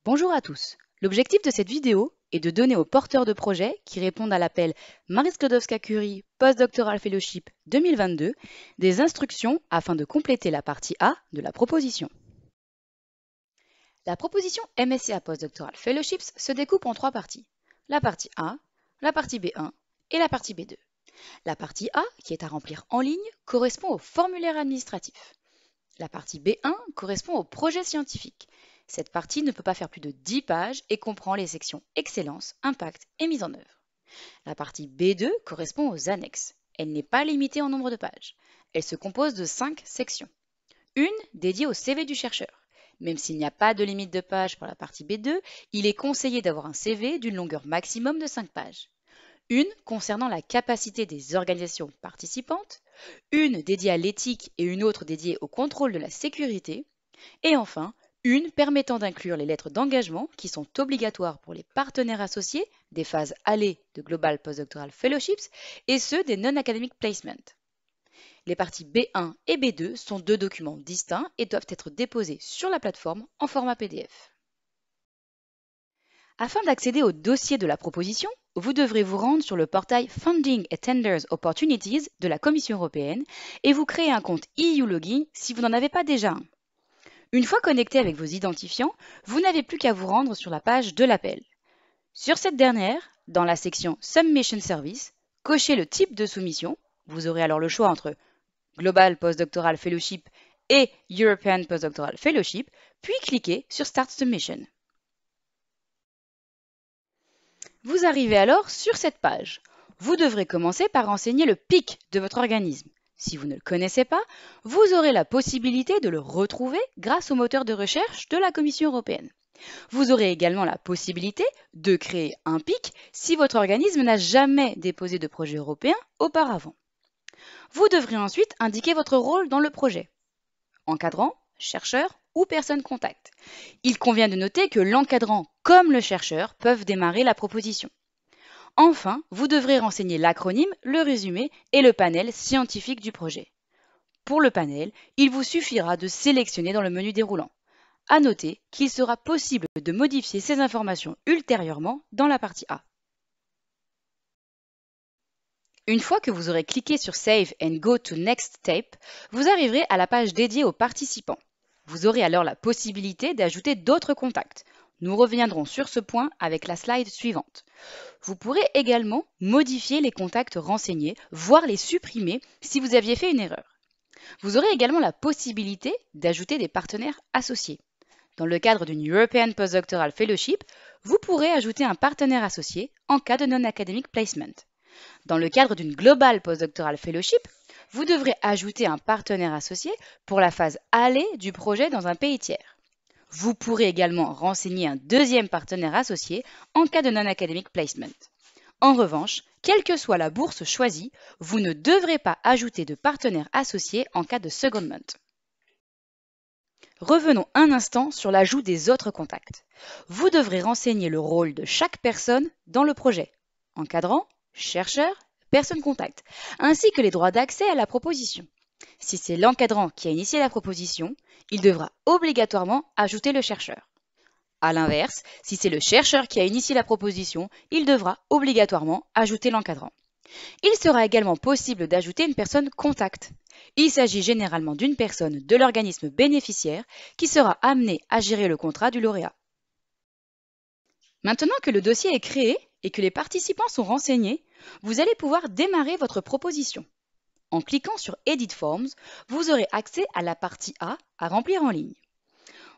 Bonjour à tous. L'objectif de cette vidéo est de donner aux porteurs de projets qui répondent à l'appel Marie Sklodowska-Curie Postdoctoral Fellowship 2022 des instructions afin de compléter la partie A de la proposition. La proposition MSCA Postdoctoral Fellowships se découpe en trois parties. La partie A, la partie B1 et la partie B2. La partie A, qui est à remplir en ligne, correspond au formulaire administratif. La partie B1 correspond au projet scientifique. Cette partie ne peut pas faire plus de 10 pages et comprend les sections Excellence, Impact et Mise en œuvre. La partie B2 correspond aux annexes. Elle n'est pas limitée en nombre de pages. Elle se compose de 5 sections. Une dédiée au CV du chercheur. Même s'il n'y a pas de limite de pages pour la partie B2, il est conseillé d'avoir un CV d'une longueur maximum de 5 pages. Une concernant la capacité des organisations participantes, une dédiée à l'éthique et une autre dédiée au contrôle de la sécurité, et enfin, une permettant d'inclure les lettres d'engagement qui sont obligatoires pour les partenaires associés des phases allées de Global Postdoctoral Fellowships et ceux des Non-Academic Placements. Les parties B1 et B2 sont deux documents distincts et doivent être déposés sur la plateforme en format PDF. Afin d'accéder au dossier de la proposition, vous devrez vous rendre sur le portail Funding and Tenders Opportunities de la Commission européenne et vous créer un compte EU Login si vous n'en avez pas déjà un. Une fois connecté avec vos identifiants, vous n'avez plus qu'à vous rendre sur la page de l'appel. Sur cette dernière, dans la section Submission Service, cochez le type de soumission. Vous aurez alors le choix entre Global Postdoctoral Fellowship et European Postdoctoral Fellowship, puis cliquez sur Start Submission. Vous arrivez alors sur cette page. Vous devrez commencer par renseigner le PIC de votre organisme. Si vous ne le connaissez pas, vous aurez la possibilité de le retrouver grâce au moteur de recherche de la Commission européenne. Vous aurez également la possibilité de créer un PIC si votre organisme n'a jamais déposé de projet européen auparavant. Vous devrez ensuite indiquer votre rôle dans le projet. Encadrant, chercheur ou personne contact. Il convient de noter que l'encadrant comme le chercheur peuvent démarrer la proposition. Enfin, vous devrez renseigner l'acronyme, le résumé et le panel scientifique du projet. Pour le panel, il vous suffira de sélectionner dans le menu déroulant. À noter qu'il sera possible de modifier ces informations ultérieurement dans la partie A. Une fois que vous aurez cliqué sur Save and Go to Next Step, vous arriverez à la page dédiée aux participants. Vous aurez alors la possibilité d'ajouter d'autres contacts. Nous reviendrons sur ce point avec la slide suivante. Vous pourrez également modifier les contacts renseignés, voire les supprimer si vous aviez fait une erreur. Vous aurez également la possibilité d'ajouter des partenaires associés. Dans le cadre d'une European Postdoctoral Fellowship, vous pourrez ajouter un partenaire associé en cas de non-academic placement. Dans le cadre d'une Global Postdoctoral Fellowship, vous devrez ajouter un partenaire associé pour la phase allée du projet dans un pays tiers. Vous pourrez également renseigner un deuxième partenaire associé en cas de non-academic placement. En revanche, quelle que soit la bourse choisie, vous ne devrez pas ajouter de partenaire associé en cas de secondment. Revenons un instant sur l'ajout des autres contacts. Vous devrez renseigner le rôle de chaque personne dans le projet, encadrant, chercheur, personne contact, ainsi que les droits d'accès à la proposition. Si c'est l'encadrant qui a initié la proposition, il devra obligatoirement ajouter le chercheur. A l'inverse, si c'est le chercheur qui a initié la proposition, il devra obligatoirement ajouter l'encadrant. Il sera également possible d'ajouter une personne contact. Il s'agit généralement d'une personne de l'organisme bénéficiaire qui sera amenée à gérer le contrat du lauréat. Maintenant que le dossier est créé et que les participants sont renseignés, vous allez pouvoir démarrer votre proposition. En cliquant sur Edit Forms, vous aurez accès à la partie A à remplir en ligne.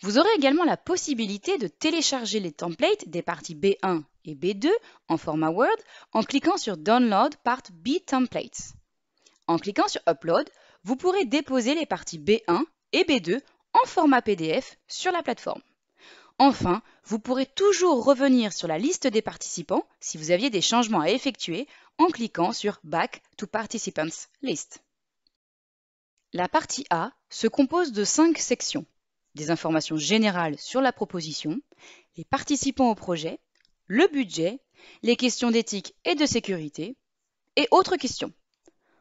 Vous aurez également la possibilité de télécharger les templates des parties B1 et B2 en format Word en cliquant sur Download Part B Templates. En cliquant sur Upload, vous pourrez déposer les parties B1 et B2 en format PDF sur la plateforme. Enfin, vous pourrez toujours revenir sur la liste des participants si vous aviez des changements à effectuer en cliquant sur Back to Participants List. La partie A se compose de 5 sections. Des informations générales sur la proposition, les participants au projet, le budget, les questions d'éthique et de sécurité, et autres questions.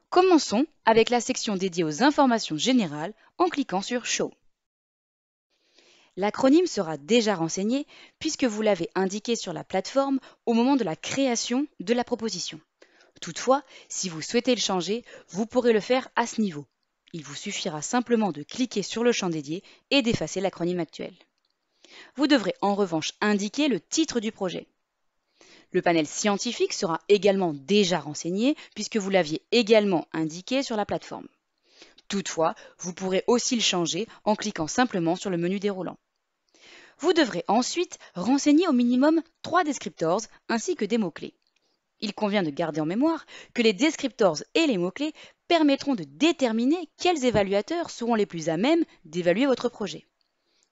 Commençons avec la section dédiée aux informations générales en cliquant sur Show. L'acronyme sera déjà renseigné puisque vous l'avez indiqué sur la plateforme au moment de la création de la proposition. Toutefois, si vous souhaitez le changer, vous pourrez le faire à ce niveau. Il vous suffira simplement de cliquer sur le champ dédié et d'effacer l'acronyme actuel. Vous devrez en revanche indiquer le titre du projet. Le panel scientifique sera également déjà renseigné puisque vous l'aviez également indiqué sur la plateforme. Toutefois, vous pourrez aussi le changer en cliquant simplement sur le menu déroulant. Vous devrez ensuite renseigner au minimum 3 descriptors ainsi que des mots-clés. Il convient de garder en mémoire que les descriptors et les mots-clés permettront de déterminer quels évaluateurs seront les plus à même d'évaluer votre projet.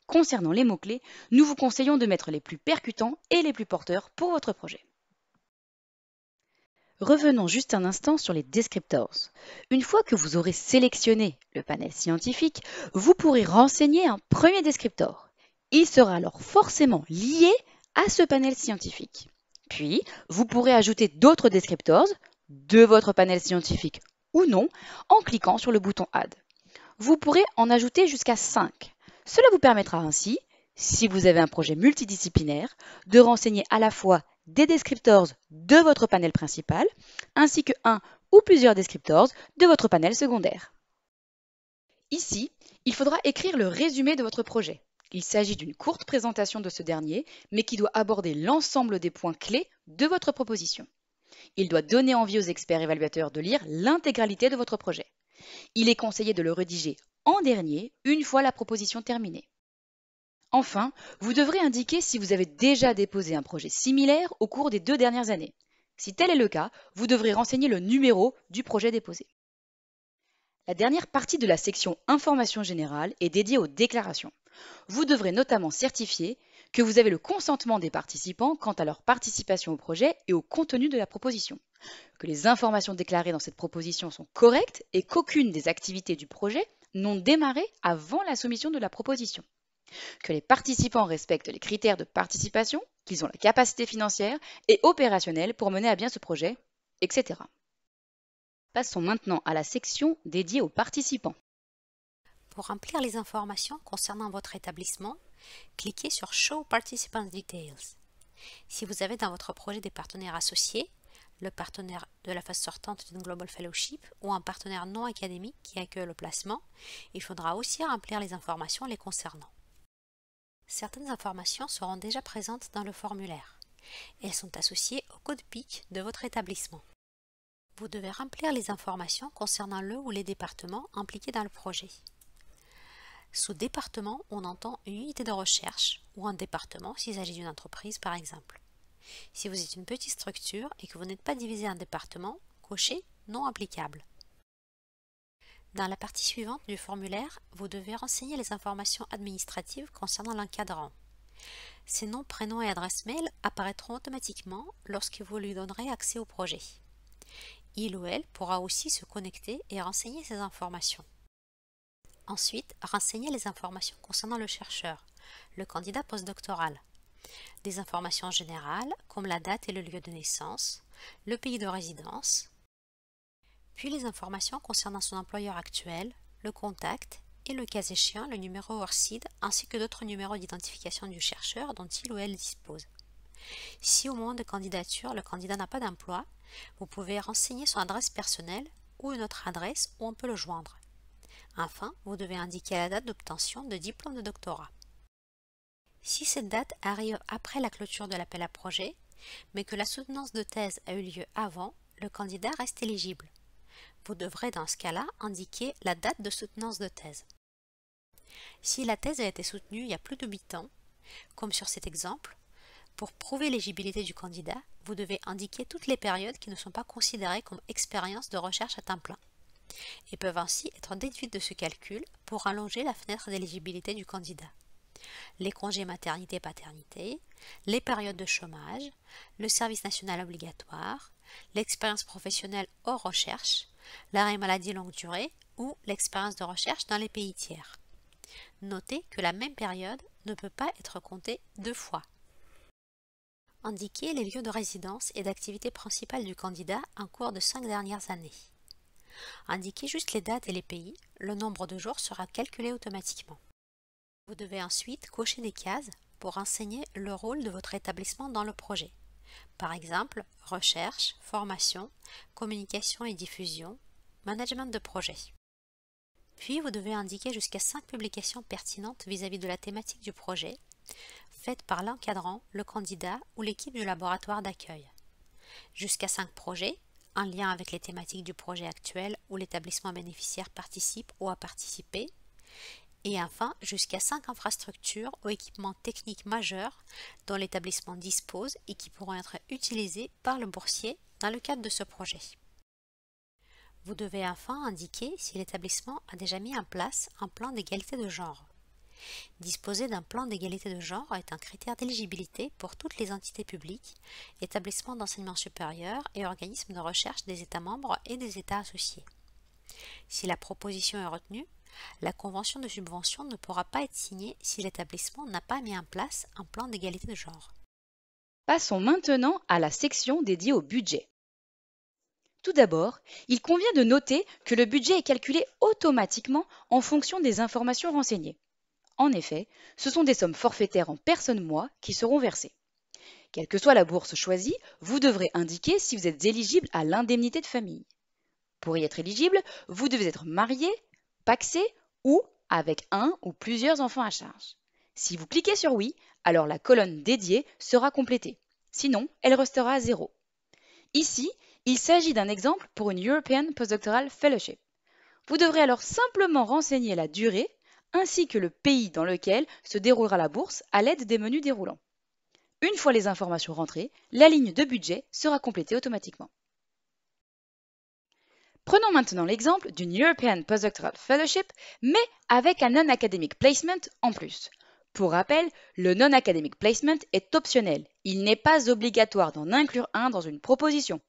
Concernant les mots-clés, nous vous conseillons de mettre les plus percutants et les plus porteurs pour votre projet. Revenons juste un instant sur les descriptors. Une fois que vous aurez sélectionné le panel scientifique, vous pourrez renseigner un premier descriptor. Il sera alors forcément lié à ce panel scientifique. Puis, vous pourrez ajouter d'autres descriptors de votre panel scientifique ou non en cliquant sur le bouton Add. Vous pourrez en ajouter jusqu'à 5. Cela vous permettra ainsi, si vous avez un projet multidisciplinaire, de renseigner à la fois des descriptors de votre panel principal, ainsi que un ou plusieurs descriptors de votre panel secondaire. Ici, il faudra écrire le résumé de votre projet. Il s'agit d'une courte présentation de ce dernier, mais qui doit aborder l'ensemble des points clés de votre proposition. Il doit donner envie aux experts évaluateurs de lire l'intégralité de votre projet. Il est conseillé de le rédiger en dernier, une fois la proposition terminée. Enfin, vous devrez indiquer si vous avez déjà déposé un projet similaire au cours des 2 dernières années. Si tel est le cas, vous devrez renseigner le numéro du projet déposé. La dernière partie de la section Information générale est dédiée aux déclarations. Vous devrez notamment certifier que vous avez le consentement des participants quant à leur participation au projet et au contenu de la proposition, que les informations déclarées dans cette proposition sont correctes et qu'aucune des activités du projet n'ont démarré avant la soumission de la proposition, que les participants respectent les critères de participation, qu'ils ont la capacité financière et opérationnelle pour mener à bien ce projet, etc. Passons maintenant à la section dédiée aux participants. Pour remplir les informations concernant votre établissement, cliquez sur Show Participant Details. Si vous avez dans votre projet des partenaires associés, le partenaire de la phase sortante d'une Global Fellowship ou un partenaire non académique qui accueille le placement, il faudra aussi remplir les informations les concernant. Certaines informations seront déjà présentes dans le formulaire. Elles sont associées au code PIC de votre établissement. Vous devez remplir les informations concernant le ou les départements impliqués dans le projet. Sous département, on entend une unité de recherche ou un département s'il s'agit d'une entreprise par exemple. Si vous êtes une petite structure et que vous n'êtes pas divisé en départements, cochez non applicable. Dans la partie suivante du formulaire, vous devez renseigner les informations administratives concernant l'encadrant. Ses noms, prénoms et adresses mail apparaîtront automatiquement lorsque vous lui donnerez accès au projet. Il ou elle pourra aussi se connecter et renseigner ces informations. Ensuite, renseignez les informations concernant le chercheur, le candidat postdoctoral. Des informations générales comme la date et le lieu de naissance, le pays de résidence, puis les informations concernant son employeur actuel, le contact et le cas échéant le numéro ORCID ainsi que d'autres numéros d'identification du chercheur dont il ou elle dispose. Si au moment de candidature le candidat n'a pas d'emploi, vous pouvez renseigner son adresse personnelle ou une autre adresse où on peut le joindre. Enfin, vous devez indiquer la date d'obtention de diplôme de doctorat. Si cette date arrive après la clôture de l'appel à projet, mais que la soutenance de thèse a eu lieu avant, le candidat reste éligible. Vous devrez dans ce cas-là indiquer la date de soutenance de thèse. Si la thèse a été soutenue il y a plus de 8 ans, comme sur cet exemple, pour prouver l'éligibilité du candidat, vous devez indiquer toutes les périodes qui ne sont pas considérées comme expérience de recherche à temps plein et peuvent ainsi être déduites de ce calcul pour allonger la fenêtre d'éligibilité du candidat. Les congés maternité-paternité, les périodes de chômage, le service national obligatoire, l'expérience professionnelle hors recherche, l'arrêt maladie longue durée ou l'expérience de recherche dans les pays tiers. Notez que la même période ne peut pas être comptée 2 fois. Indiquez les lieux de résidence et d'activité principale du candidat en cours de 5 dernières années. Indiquez juste les dates et les pays, le nombre de jours sera calculé automatiquement. Vous devez ensuite cocher des cases pour renseigner le rôle de votre établissement dans le projet. Par exemple, recherche, formation, communication et diffusion, management de projet. Puis vous devez indiquer jusqu'à 5 publications pertinentes vis-à-vis de la thématique du projet, faites par l'encadrant, le candidat ou l'équipe du laboratoire d'accueil. Jusqu'à 5 projets, en lien avec les thématiques du projet actuel où l'établissement bénéficiaire participe ou a participé. Et enfin, jusqu'à 5 infrastructures ou équipements techniques majeurs dont l'établissement dispose et qui pourront être utilisés par le boursier dans le cadre de ce projet. Vous devez enfin indiquer si l'établissement a déjà mis en place un plan d'égalité de genre. Disposer d'un plan d'égalité de genre est un critère d'éligibilité pour toutes les entités publiques, établissements d'enseignement supérieur et organismes de recherche des États membres et des États associés. Si la proposition est retenue, la convention de subvention ne pourra pas être signée si l'établissement n'a pas mis en place un plan d'égalité de genre. Passons maintenant à la section dédiée au budget. Tout d'abord, il convient de noter que le budget est calculé automatiquement en fonction des informations renseignées. En effet, ce sont des sommes forfaitaires en personnes-mois qui seront versées. Quelle que soit la bourse choisie, vous devrez indiquer si vous êtes éligible à l'indemnité de famille. Pour y être éligible, vous devez être marié, pacsé ou avec un ou plusieurs enfants à charge. Si vous cliquez sur oui, alors la colonne dédiée sera complétée. Sinon, elle restera à 0. Ici, il s'agit d'un exemple pour une European Postdoctoral Fellowship. Vous devrez alors simplement renseigner la durée ainsi que le pays dans lequel se déroulera la bourse à l'aide des menus déroulants. Une fois les informations rentrées, la ligne de budget sera complétée automatiquement. Prenons maintenant l'exemple d'une European Postdoctoral Fellowship, mais avec un Non-Academic Placement en plus. Pour rappel, le Non-Academic Placement est optionnel. Il n'est pas obligatoire d'en inclure un dans une proposition.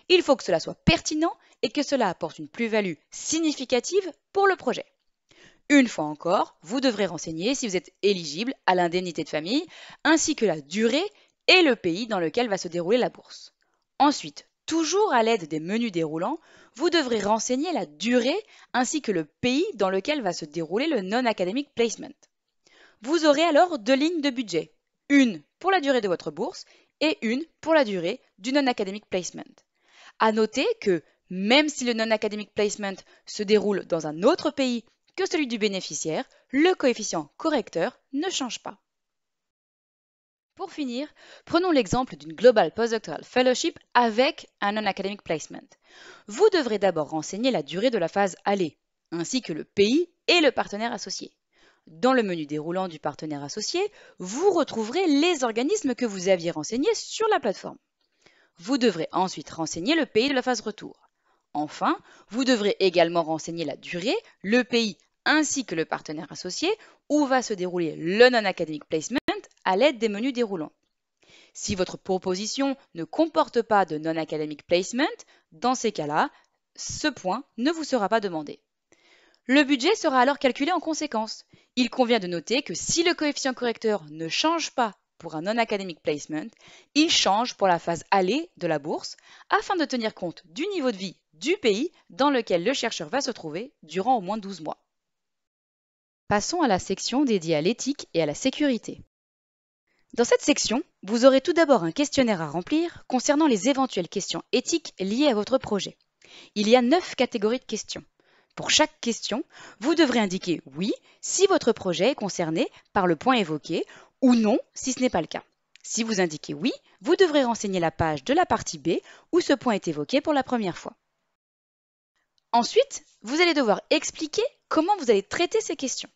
Il faut que cela soit pertinent et que cela apporte une plus-value significative pour le projet. Une fois encore, vous devrez renseigner si vous êtes éligible à l'indemnité de famille, ainsi que la durée et le pays dans lequel va se dérouler la bourse. Ensuite, toujours à l'aide des menus déroulants, vous devrez renseigner la durée ainsi que le pays dans lequel va se dérouler le Non-Academic Placement. Vous aurez alors 2 lignes de budget, une pour la durée de votre bourse et une pour la durée du Non-Academic Placement. À noter que, même si le Non-Academic Placement se déroule dans un autre pays que celui du bénéficiaire, le coefficient correcteur ne change pas. Pour finir, prenons l'exemple d'une Global Postdoctoral Fellowship avec un Non-Academic Placement. Vous devrez d'abord renseigner la durée de la phase aller, ainsi que le pays et le partenaire associé. Dans le menu déroulant du partenaire associé, vous retrouverez les organismes que vous aviez renseignés sur la plateforme. Vous devrez ensuite renseigner le pays de la phase retour. Enfin, vous devrez également renseigner la durée, le pays ainsi que le partenaire associé où va se dérouler le Non-Academic Placement à l'aide des menus déroulants. Si votre proposition ne comporte pas de Non-Academic Placement, dans ces cas-là, ce point ne vous sera pas demandé. Le budget sera alors calculé en conséquence. Il convient de noter que si le coefficient correcteur ne change pas pour un Non-Academic Placement, il change pour la phase aller de la bourse afin de tenir compte du niveau de vie du pays dans lequel le chercheur va se trouver durant au moins 12 mois. Passons à la section dédiée à l'éthique et à la sécurité. Dans cette section, vous aurez tout d'abord un questionnaire à remplir concernant les éventuelles questions éthiques liées à votre projet. Il y a 9 catégories de questions. Pour chaque question, vous devrez indiquer oui si votre projet est concerné par le point évoqué ou non si ce n'est pas le cas. Si vous indiquez oui, vous devrez renseigner la page de la partie B où ce point est évoqué pour la première fois. Ensuite, vous allez devoir expliquer comment vous allez traiter ces questions.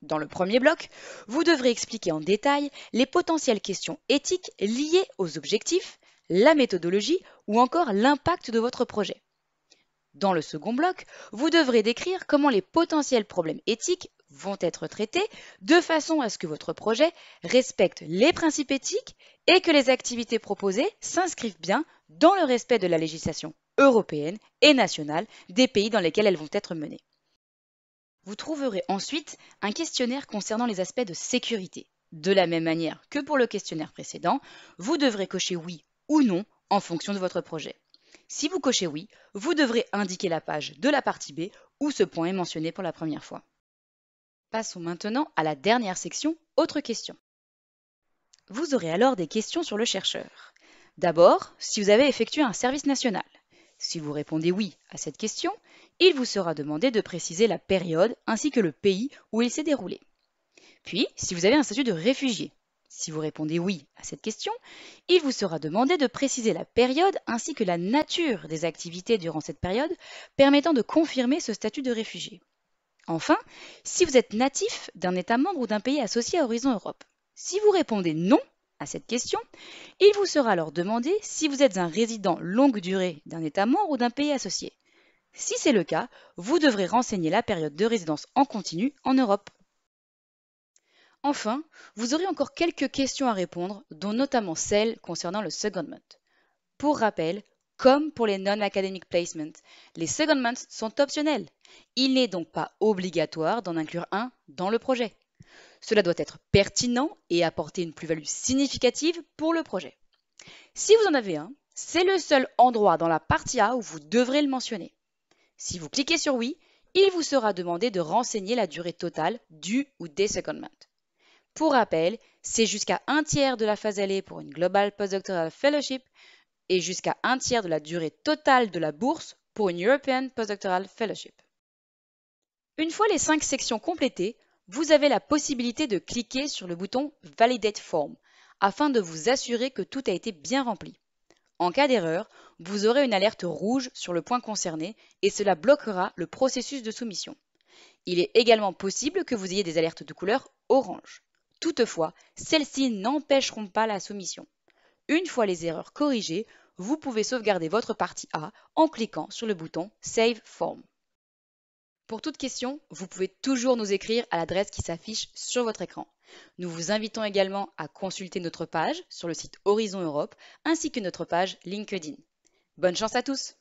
Dans le premier bloc, vous devrez expliquer en détail les potentielles questions éthiques liées aux objectifs, la méthodologie ou encore l'impact de votre projet. Dans le second bloc, vous devrez décrire comment les potentiels problèmes éthiques vont être traités de façon à ce que votre projet respecte les principes éthiques et que les activités proposées s'inscrivent bien dans le respect de la législation européenne et nationale des pays dans lesquels elles vont être menées. Vous trouverez ensuite un questionnaire concernant les aspects de sécurité. De la même manière que pour le questionnaire précédent, vous devrez cocher oui ou non en fonction de votre projet. Si vous cochez oui, vous devrez indiquer la page de la partie B où ce point est mentionné pour la première fois. Passons maintenant à la dernière section, autres questions. Vous aurez alors des questions sur le chercheur. D'abord, si vous avez effectué un service national. Si vous répondez oui à cette question, il vous sera demandé de préciser la période ainsi que le pays où il s'est déroulé. Puis, si vous avez un statut de réfugié. Si vous répondez oui à cette question, il vous sera demandé de préciser la période ainsi que la nature des activités durant cette période permettant de confirmer ce statut de réfugié. Enfin, si vous êtes natif d'un État membre ou d'un pays associé à Horizon Europe. Si vous répondez non à cette question, il vous sera alors demandé si vous êtes un résident longue durée d'un État membre ou d'un pays associé. Si c'est le cas, vous devrez renseigner la période de résidence en continu en Europe. Enfin, vous aurez encore quelques questions à répondre, dont notamment celles concernant le secondment. Pour rappel, comme pour les non-academic placements, les secondments sont optionnels. Il n'est donc pas obligatoire d'en inclure un dans le projet. Cela doit être pertinent et apporter une plus-value significative pour le projet. Si vous en avez un, c'est le seul endroit dans la partie A où vous devrez le mentionner. Si vous cliquez sur oui, il vous sera demandé de renseigner la durée totale du ou des secondments. Pour rappel, c'est jusqu'à un tiers de la phase allée pour une Global Postdoctoral Fellowship et jusqu'à un tiers de la durée totale de la bourse pour une European Postdoctoral Fellowship. Une fois les 5 sections complétées, vous avez la possibilité de cliquer sur le bouton Validate Form afin de vous assurer que tout a été bien rempli. En cas d'erreur, vous aurez une alerte rouge sur le point concerné et cela bloquera le processus de soumission. Il est également possible que vous ayez des alertes de couleur orange. Toutefois, celles-ci n'empêcheront pas la soumission. Une fois les erreurs corrigées, vous pouvez sauvegarder votre partie A en cliquant sur le bouton Save Form. Pour toute question, vous pouvez toujours nous écrire à l'adresse qui s'affiche sur votre écran. Nous vous invitons également à consulter notre page sur le site Horizon Europe ainsi que notre page LinkedIn. Bonne chance à tous!